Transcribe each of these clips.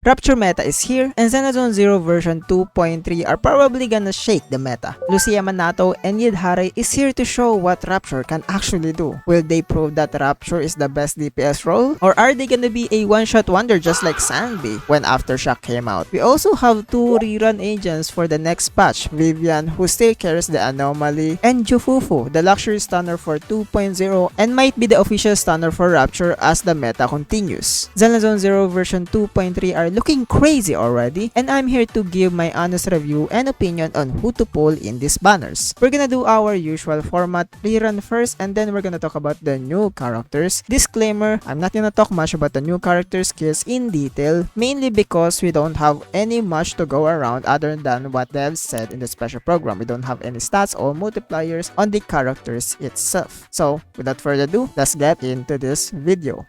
Rupture meta is here, and Zenless Zone Zero version 2.3 are probably gonna shake the meta. Lucia and Yidhari is here to show what Rupture can actually do. Will they prove that Rupture is the best DPS role? Or are they gonna be a one-shot wonder just like Sandy when Aftershock came out? We also have two rerun agents for the next patch, Vivian, who still carries the anomaly, and FuFu, the luxury stunner for 2.0 and might be the official stunner for Rupture as the meta continues. Zenless Zone Zero version 2.3 are looking crazy already, and I'm here to give my honest review and opinion on who to pull in these banners. We're gonna do our usual format, rerun first, and then we're gonna talk about the new characters. Disclaimer, I'm not gonna talk much about the new character skills in detail, mainly because we don't have any much to go around other than what they've said in the special program. We don't have any stats or multipliers on the characters itself. So, without further ado, let's get into this video.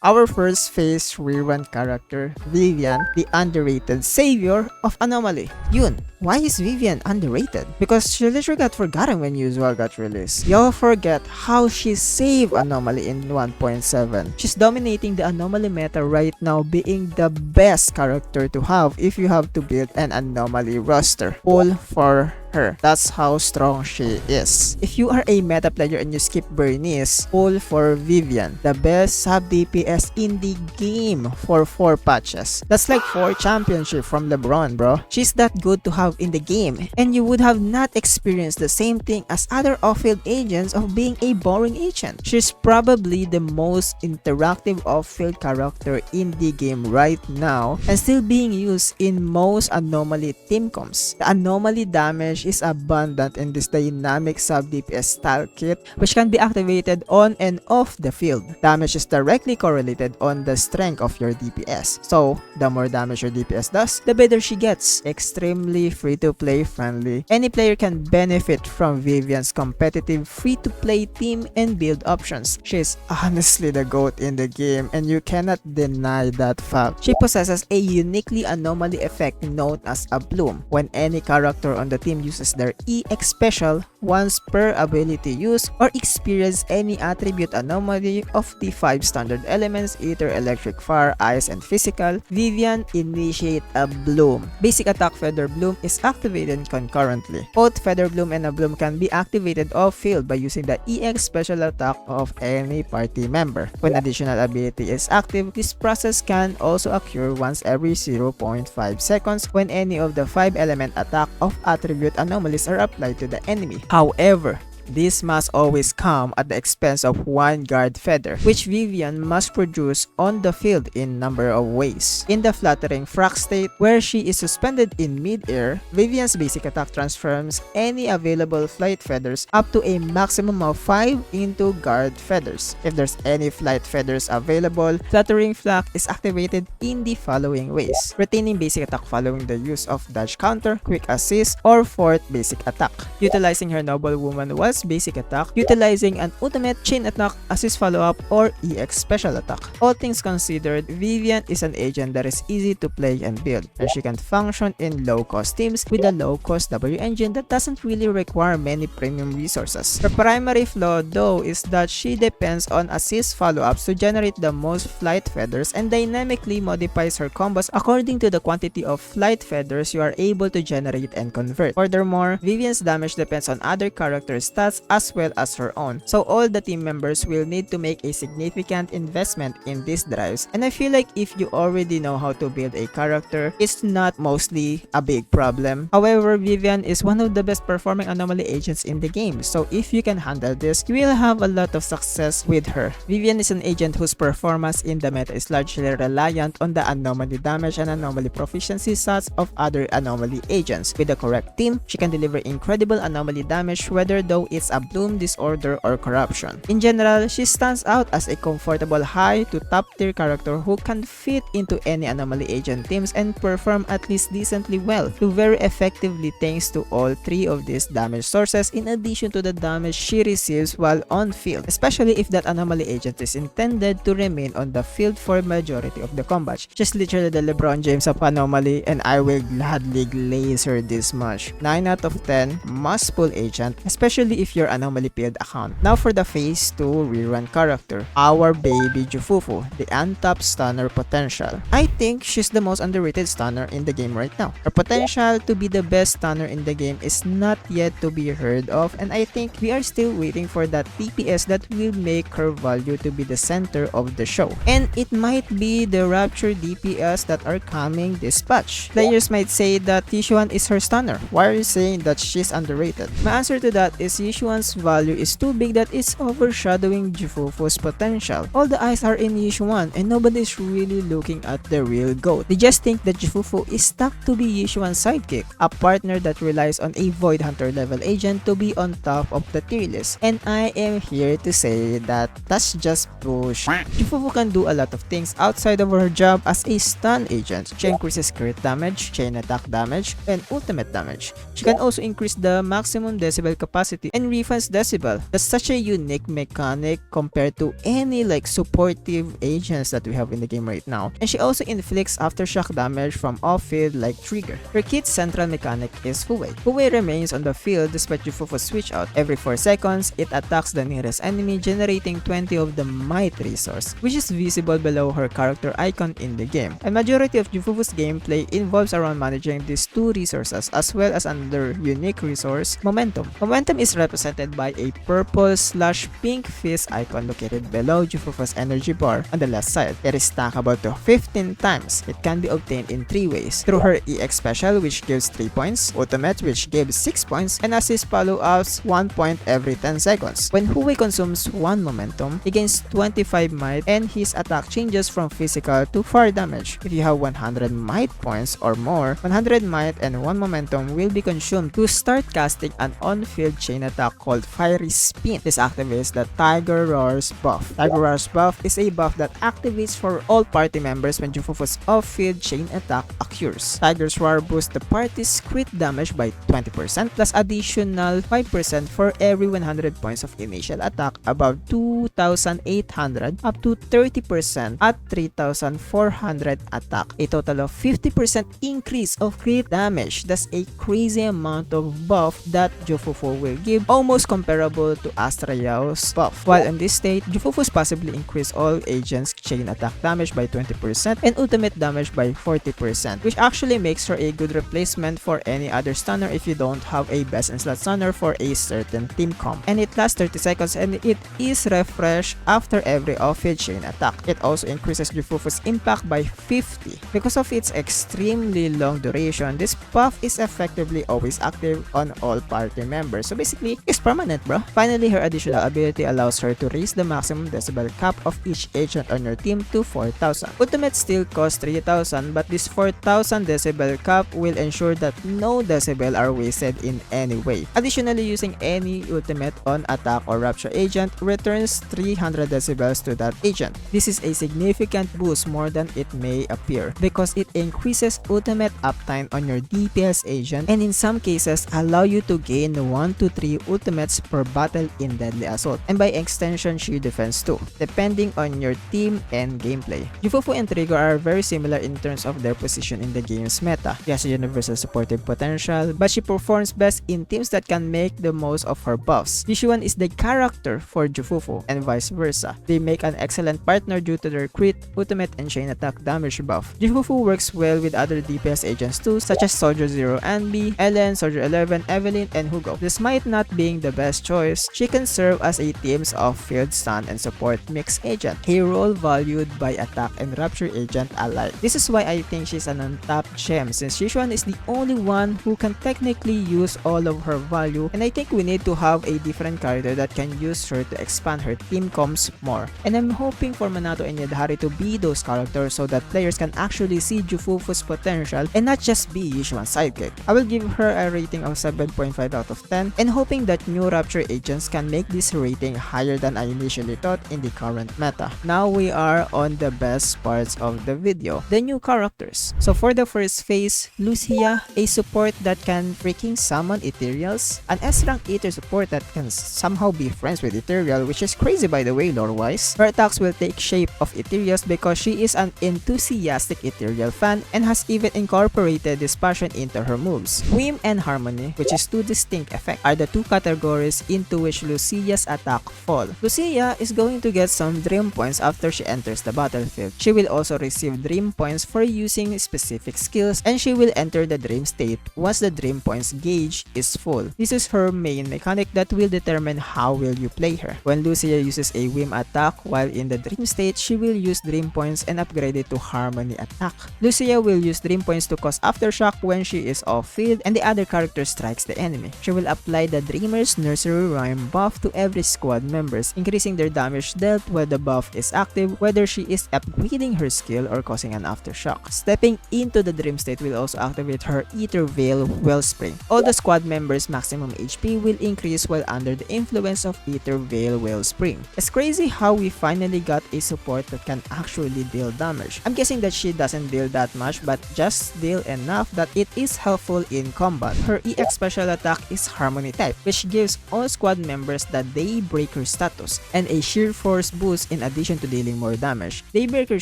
Our first phase rerun character, Vivian, the underrated savior of Anomaly. Yun, why is Vivian underrated? Because she literally got forgotten when Usual got released. Y'all forget how she saved Anomaly in 1.7. She's dominating the Anomaly meta right now, being the best character to have if you have to build an Anomaly roster. All for her. That's how strong she is. If you are a meta player and you skip Bernice, all for Vivian, the best sub DPS in the game for 4 patches. That's like 4 championship from LeBron, bro. She's that good to have in the game, and you would have not experienced the same thing as other off-field agents of being a boring agent. She's probably the most interactive off-field character in the game right now, and still being used in most Anomaly team comps. The Anomaly damage is abundant in this dynamic sub DPS style kit, which can be activated on and off the field. Damage is directly correlated on the strength of your DPS. So, the more damage your DPS does, the better she gets. Extremely free-to-play friendly. Any player can benefit from Vivian's competitive free-to-play team and build options. She's honestly the GOAT in the game, and you cannot deny that fact. She possesses a uniquely anomaly effect known as a bloom. When any character on the team uses their EX special once per ability use or experience any attribute anomaly of the 5 standard elements, ether, electric, fire, ice, and physical, Vivian initiate a bloom. Basic attack Feather Bloom is activated concurrently. Both Feather Bloom and a Bloom can be activated off-field by using the EX special attack of any party member. When additional ability is active, this process can also occur once every 0.5 seconds when any of the 5 element attack of attribute anomalies are applied to the enemy. However, this must always come at the expense of 1 guard feather, which Vivian must produce on the field in number of ways. In the fluttering frag state, where she is suspended in mid-air, Vivian's basic attack transforms any available flight feathers up to a maximum of 5 into guard feathers. If there's any flight feathers available, fluttering frag is activated in the following ways: retaining basic attack following the use of dodge counter, quick assist, or 4th basic attack, utilizing her noble woman whilst basic attack, utilizing an ultimate chain attack, assist follow-up, or EX special attack. All things considered, Vivian is an agent that is easy to play and build, and she can function in low-cost teams with a low-cost W engine that doesn't really require many premium resources. Her primary flaw though is that she depends on assist follow-ups to generate the most flight feathers and dynamically modifies her combos according to the quantity of flight feathers you are able to generate and convert. Furthermore, Vivian's damage depends on other characters' stats as well as her own, so all the team members will need to make a significant investment in these drives, and I feel like if you already know how to build a character, it's not mostly a big problem. However, Vivian is one of the best performing anomaly agents in the game, so if you can handle this, you will have a lot of success with her. Vivian is an agent whose performance in the meta is largely reliant on the anomaly damage and anomaly proficiency stats of other anomaly agents. With the correct team, she can deliver incredible anomaly damage, whether though it's a bloom disorder or corruption. In general, she stands out as a comfortable high to top tier character who can fit into any anomaly agent teams and perform at least decently well, do very effectively thanks to all three of these damage sources in addition to the damage she receives while on field, especially if that anomaly agent is intended to remain on the field for majority of the combat. Just literally the LeBron James of anomaly, and I will gladly glaze her this much. 9 out of 10 must pull agent, especially if your anomaly field account. Now for the phase 2 rerun character, our baby FuFu, the untapped stunner potential. I think she's the most underrated stunner in the game right now. Her potential to be the best stunner in the game is not yet to be heard of, and I think we are still waiting for that DPS that will make her value to be the center of the show. And it might be the RUPTURE DPS that are coming this patch. Players might say that Yishuan is her stunner. Why are you saying that she's underrated? My answer to that is Yishuan's value is too big that it's overshadowing FuFu's potential. All the eyes are in Yishuan and nobody's really looking at the real GOAT. They just think that FuFu is stuck to be Yishuan's sidekick, a partner that relies on a Void Hunter level agent to be on top of the tier list. And I am here to say that that's just bullshit. FuFu can do a lot of things outside of her job as a stun agent. She increases crit damage, chain attack damage, and ultimate damage. She can also increase the maximum decibel capacity and refunds decibel. That's such a unique mechanic compared to any supportive agents that we have in the game right now. And she also inflicts aftershock damage from off-field like Trigger. Her kit's central mechanic is Fuwei. Fuwei remains on the field despite FuFu's switch out. Every 4 seconds, it attacks the nearest enemy, generating 20 of the might resource, which is visible below her character icon in the game. And majority of FuFu's gameplay involves around managing these two resources as well as another unique resource, momentum. Momentum is represented by a purple/pink fist icon located below FuFu's energy bar on the left side. It is stackable to 15 times. It can be obtained in 3 ways: through her EX special, which gives 3 points, ultimate, which gives 6 points, and assist follow-ups 1 point every 10 seconds. When Huwei consumes 1 momentum, he gains 25 might and his attack changes from physical to fire damage. If you have 100 might points or more, 100 might and 1 momentum will be consumed to start casting an on-field chain attack called Fiery Spin. This activates the Tiger Roars buff. Tiger Roars buff is a buff that activates for all party members when FuFu's off-field chain attack occurs. Tiger's Roar boosts the party's crit damage by 20% plus additional 5% for every 100 points of initial attack above 2,800 up to 30% at 3,400 attack. A total of 50% increase of crit damage. That's a crazy amount of buff that FuFu will give, almost comparable to Astra Yao's buff. While in this state, FuFu's possibly increase all agents' chain attack damage by 20% and ultimate damage by 40%, which actually makes her a good replacement for any other stunner if you don't have a best in slot stunner for a certain team comp. And it lasts 30 seconds and it is refreshed after every off-field chain attack. It also increases FuFu's impact by 50. Because of its extremely long duration, this buff is effectively always active on all party members. So basically, it's permanent, bro. Finally, her additional ability allows her to raise the maximum decibel cap of each agent on your team to 4,000. Ultimate still costs 3,000, but this 4,000 decibel cap will ensure that no decibel are wasted in any way. Additionally, using any ultimate on attack or rupture agent returns 300 decibels to that agent. This is a significant boost more than it may appear because it increases ultimate uptime on your DPS agent and in some cases allow you to gain 1 to 3 ultimates per battle in Deadly Assault and by extension sheer defense too, depending on your team and gameplay. FuFu and Trigger are very similar in terms of their position in the game's meta. She has a universal supportive potential, but she performs best in teams that can make the most of her buffs. Yishuan is the character for FuFu and vice versa. They make an excellent partner due to their crit, ultimate, and chain attack damage buff. FuFu works well with other DPS agents too, such as Soldier Zero Anbi, Ellen, Soldier 11, Evelyn, and Hugo. Despite not being the best choice, she can serve as a team's off-field stun and support mix agent, a role valued by attack and rupture agent alike. This is why I think she's an untapped gem since Yishuan is the only one who can technically use all of her value, and I think we need to have a different character that can use her to expand her team comps more. And I'm hoping for Minato and Yidhari to be those characters so that players can actually see FuFu's potential and not just be Yishuan's sidekick. I will give her a rating of 7.5 out of 10 and hoping showing that new Rapture agents can make this rating higher than I initially thought in the current meta. Now we are on the best parts of the video, the new characters. So for the first phase, Lucia, a support that can freaking summon Ethereals, an S-rank Ether support that can somehow be friends with Ethereal, which is crazy by the way lore-wise. Her attacks will take shape of Ethereals because she is an enthusiastic Ethereal fan and has even incorporated this passion into her moves. Whim and Harmony, which is two distinct effects, are the two categories into which Lucia's attack fall. Lucia is going to get some dream points after she enters the battlefield. She will also receive dream points for using specific skills, and she will enter the dream state once the dream points gauge is full. This is her main mechanic that will determine how will you play her. When Lucia uses a Whim attack while in the dream state, she will use dream points and upgrade it to Harmony attack. Lucia will use dream points to cause aftershock when she is off field and the other character strikes the enemy. She will apply the Dreamer's Nursery Rhyme buff to every squad members, increasing their damage dealt while the buff is active, whether she is upgrading her skill or causing an aftershock. Stepping into the dream state will also activate her Ether Veil Wellspring. All the squad members' maximum HP will increase while under the influence of Ether Veil Wellspring. It's crazy how we finally got a support that can actually deal damage. I'm guessing that she doesn't deal that much but just deal enough that it is helpful in combat. Her EX special attack is Harmony type, which gives all squad members the Daybreaker status and a sheer force boost in addition to dealing more damage. Daybreaker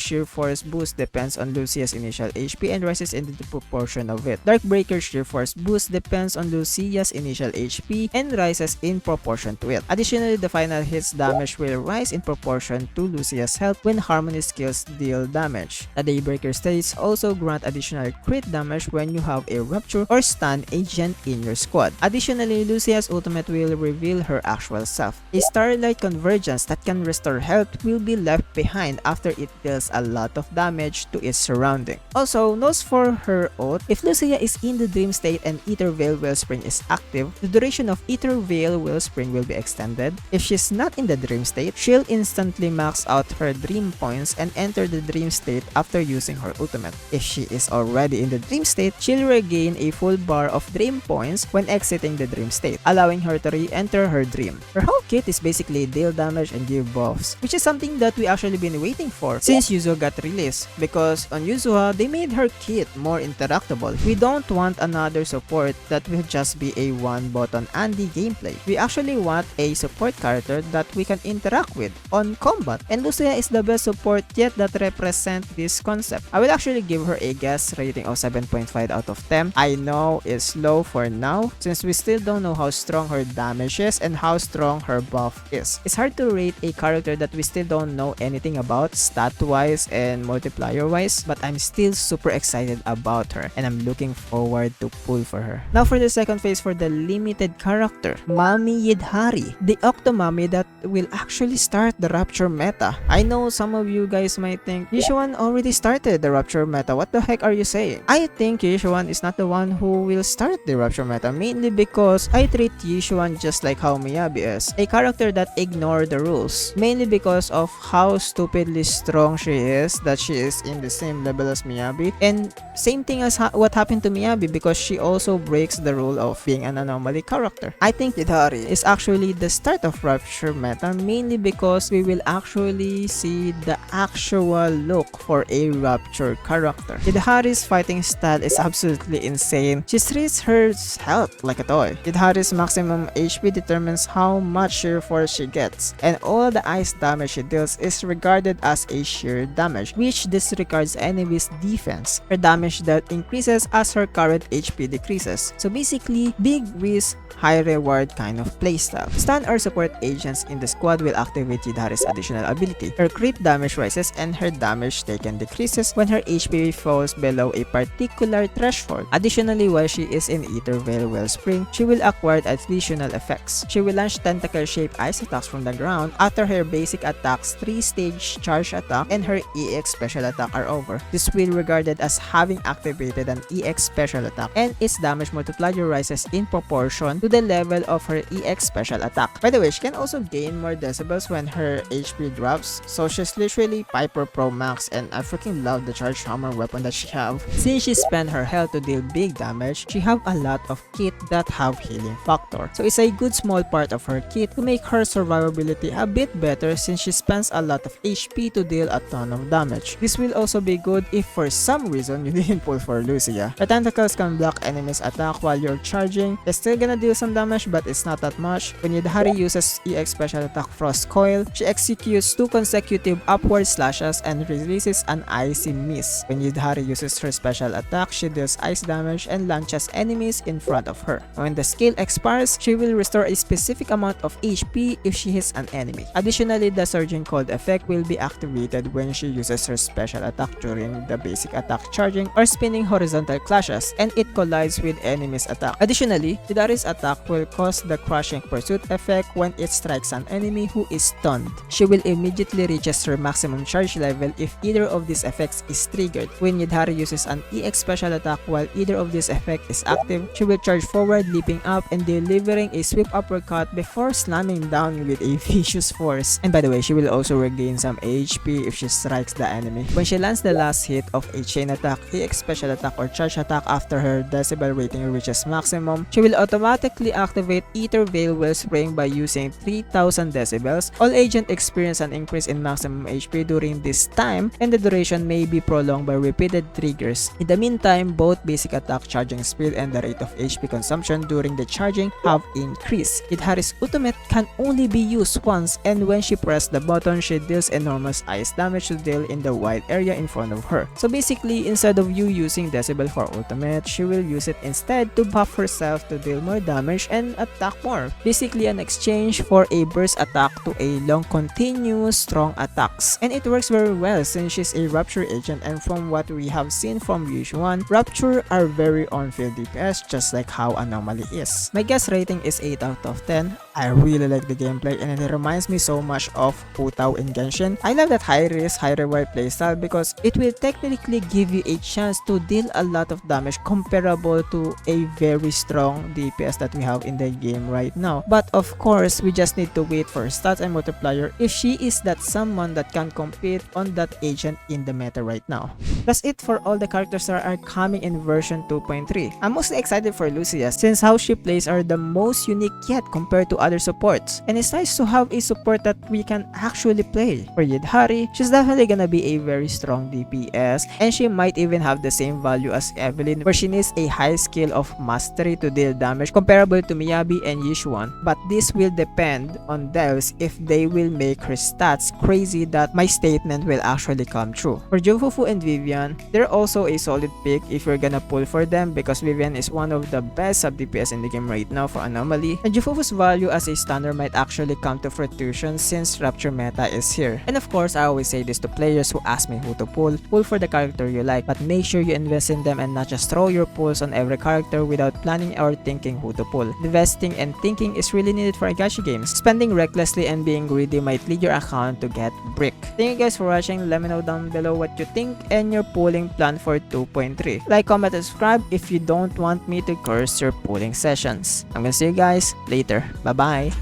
sheer force boost depends on Lucia's initial HP and rises into the proportion of it. Darkbreaker sheer force boost depends on Lucia's initial HP and rises in proportion to it. Additionally, the final hit's damage will rise in proportion to Lucia's health when Harmony skills deal damage. The Daybreaker states also grant additional crit damage when you have a Rupture or Stun agent in your squad. Additionally, Lucia's ultimate will reveal her actual self. A Starlight Convergence that can restore health will be left behind after it deals a lot of damage to its surrounding. Also, notes for her ult: if Lucia is in the dream state and Ether Veil Wellspring is active, the duration of Ether Veil Wellspring will be extended. If she's not in the dream state, she'll instantly max out her dream points and enter the dream state after using her ultimate. If she is already in the dream state, she'll regain a full bar of dream points when exiting the dream state, allowing her to re-enter her dream. Her whole kit is basically deal damage and give buffs, which is something that we actually been waiting for since Yuzua got released, because on Yuzua, they made her kit more interactable. We don't want another support that will just be a one-button Andy gameplay. We actually want a support character that we can interact with on combat, and Lucia is the best support yet that represent this concept. I will actually give her a guess rating of 7.5 out of 10. I know it's low for now since we still don't know how strong her damage is and how strong her buff is. It's hard to rate a character that we still don't know anything about stat-wise and multiplier-wise, but I'm still super excited about her and I'm looking forward to pull for her. Now for the second phase for the limited character, Mami Yidhari, the Octomami that will actually start the Rapture meta. I know some of you guys might think Yishuan already started the Rapture meta. What the heck are you saying? I think Yishuan is not the one who will start the Rapture meta, mainly because I treat Yishuan just like how Miyabi is, a character that ignores the rules, mainly because of how stupidly strong she is, that she is in the same level as Miyabi, and same thing as what happened to Miyabi because she also breaks the rule of being an anomaly character. I think Yidhari is actually the start of Rapture meta, mainly because we will actually see the actual look for a Rapture character. Yidhari's fighting style is absolutely insane. She treats her health like a toy. Yidhari's maximum HP determines how much sheer force she gets, and all the ice damage she deals is regarded as a sheer damage, which disregards enemy's defense. Her damage dealt increases as her current HP decreases. So basically, big risk, high reward kind of playstyle. Stun or support agents in the squad will activate Yidhari's additional ability. Her crit damage rises and her damage taken decreases when her HP falls below a particular threshold. Additionally, while she is in Ether Veil Wellspring, she will acquire additional effects. She will launch tentacle-shaped ice attacks from the ground after her basic attacks, 3-stage charge attack, and her EX special attack are over. This will be regarded as having activated an EX special attack, and its damage multiplier rises in proportion to the level of her EX special attack. By the way, she can also gain more decibels when her HP drops, so she's literally Piper Pro Max, and I freaking love the charge hammer weapon that she have. Since she spent her health to deal big damage, she have a lot of kit that have healing factor. factor. So it's a good small part of her kit to make her survivability a bit better since she spends a lot of HP to deal a ton of damage. This will also be good if for some reason you didn't pull for Lucia. The tentacles can block enemies' attack while you're charging. It's still gonna deal some damage but it's not that much. When Yidhari uses EX special attack Frost Coil, she executes 2 consecutive upward slashes and releases an icy mist. When Yidhari uses her special attack, she deals ice damage and launches enemies in front of her. When the skill expires, she will restore a specific amount of HP if she hits an enemy. Additionally, the Surging Cold effect will be activated when she uses her special attack during the basic attack charging or spinning horizontal clashes, and it collides with enemy's attack. Additionally, Yidhari's attack will cause the Crushing Pursuit effect when it strikes an enemy who is stunned. She will immediately reaches her maximum charge level if either of these effects is triggered. When Yidhari uses an EX special attack while either of these effects is active, she will charge forward, leaping up and delivering a swift uppercut before slamming down with a vicious force. And by the way, she will also regain some HP if she strikes the enemy. When she lands the last hit of a chain attack, EX special attack or charge attack after her decibel rating reaches maximum, she will automatically activate Ether Veil while spraying by using 3000 decibels. All agents experience an increase in maximum HP during this time, and the duration may be prolonged by repeated triggers. In the meantime, both basic attack charging speed and the rate of HP consumption during the charging have increased. Yidhari's ultimate can only be used once, and when she presses the button, she deals enormous ice damage to deal in the wide area in front of her. So basically, instead of you using Decibel for ultimate, she will use it instead to buff herself to deal more damage and attack more. Basically an exchange for a burst attack to a long continuous strong attacks. And it works very well since she's a Rupture agent, and from what we have seen from Yuan, Rupture are very on-field DPS just like how Anomaly is. My guess rating is 8 out of 10. I really like the gameplay and it reminds me so much of Hu-Tao in Genshin. I love that high risk, high reward playstyle because it will technically give you a chance to deal a lot of damage comparable to a very strong DPS that we have in the game right now. But of course, we just need to wait for stats and multiplier if she is that someone that can compete on that agent in the meta right now. That's it for all the characters that are coming in version 2.3. I'm mostly excited for Lucia since how she plays are the most unique yet compared to other supports, and it's nice to have a support that we can actually play. For Yidhari, she's definitely gonna be a very strong DPS, and she might even have the same value as Evelyn where she needs a high skill of mastery to deal damage comparable to Miyabi and Yishuan, but this will depend on devs if they will make her stats crazy that my statement will actually come true. For FuFu and Vivian, they're also a solid pick if you're gonna pull for them because Vivian is one of the best sub DPS in the game right now for Anomaly, and FuFu's value as a stunner might actually come to fruition since Rupture meta is here. And of course, I always say this to players who ask me who to pull for the character you like, but make sure you invest in them and not just throw your pulls on every character without planning or thinking who to pull. Investing and thinking is really needed for gacha games. Spending recklessly and being greedy might lead your account to get bricked. Thank you guys for watching. Let me know down below what you think and your pulling plan for 2.3. Like, comment, and subscribe if you don't want me to curse your pulling sessions. I'm gonna see you guys later. Bye bye.